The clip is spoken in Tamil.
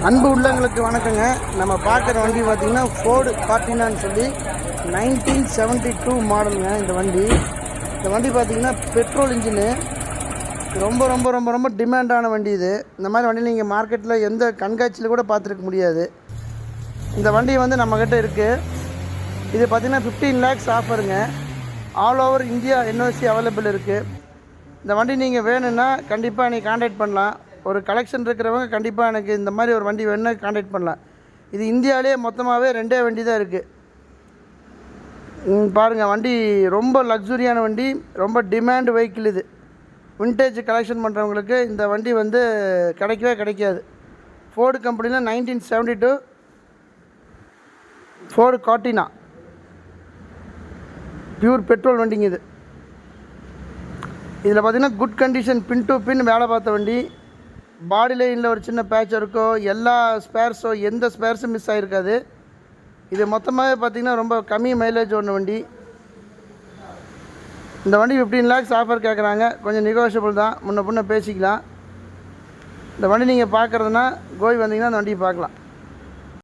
அன்பு உள்ளங்களுக்கு வணக்கங்க. நம்ம பார்க்குற வண்டி பார்த்திங்கன்னா ஃபோர்டு கார்டினான்னு சொல்லி 1972 மாடலுங்க. இந்த வண்டி பார்த்திங்கன்னா பெட்ரோல் இன்ஜினு. ரொம்ப ரொம்ப ரொம்ப ரொம்ப டிமாண்டான வண்டி இது. இந்த மாதிரி வண்டி நீங்கள் மார்க்கெட்டில் எந்த கண்காட்சியில் கூட பார்த்துருக்க முடியாது. இந்த வண்டி வந்து நம்மக்கிட்ட இருக்குது. இது பார்த்திங்கன்னா 15 lakhs ஆஃபருங்க. All over India NOC available இருக்குது. இந்த வண்டி நீங்கள் வேணும்னா கண்டிப்பாக நீங்கள் கான்டாக்ட் பண்ணலாம். ஒரு கலெக்ஷன் இருக்கிறவங்க கண்டிப்பாக எனக்கு இந்த மாதிரி ஒரு வண்டி வேணும்னா கான்டாக்ட் பண்ணலாம். இது இந்தியாவிலே மொத்தமாகவே 2 வண்டி தான் இருக்குது. பாருங்கள், வண்டி ரொம்ப லக்ஸுரியான வண்டி, ரொம்ப டிமாண்ட் வெஹிக்கிள். இது விண்டேஜ் கலெக்ஷன் பண்ணுறவங்களுக்கு இந்த வண்டி வந்து கிடைக்கவே கிடைக்காது. ஃபோர்டு கம்பெனியில் 1972 ஃபோர்டு கார்டினா பியூர் பெட்ரோல் வண்டிங்க இது. இதில் பார்த்திங்கன்னா குட் கண்டிஷன், பின் டு பின் வேலை பார்த்த வண்டி. பாடி லைனில் ஒரு சின்ன பேட்ச் இருக்கோ, எல்லா ஸ்பேர்ஸோ எந்த ஸ்பேர்ஸும் மிஸ் ஆகிருக்காது. இது மொத்தமாகவே பார்த்திங்கன்னா ரொம்ப கம்மி மைலேஜ் ஒன்று வண்டி. இந்த வண்டி 15 lakhs ஆஃபர் கேட்குறாங்க. கொஞ்சம் நெகோஷியபிள் தான், முன்ன பேசிக்கலாம். இந்த வண்டி நீங்கள் பார்க்குறதுனா கோய் வந்தீங்கன்னா அந்த வண்டியை பார்க்கலாம்.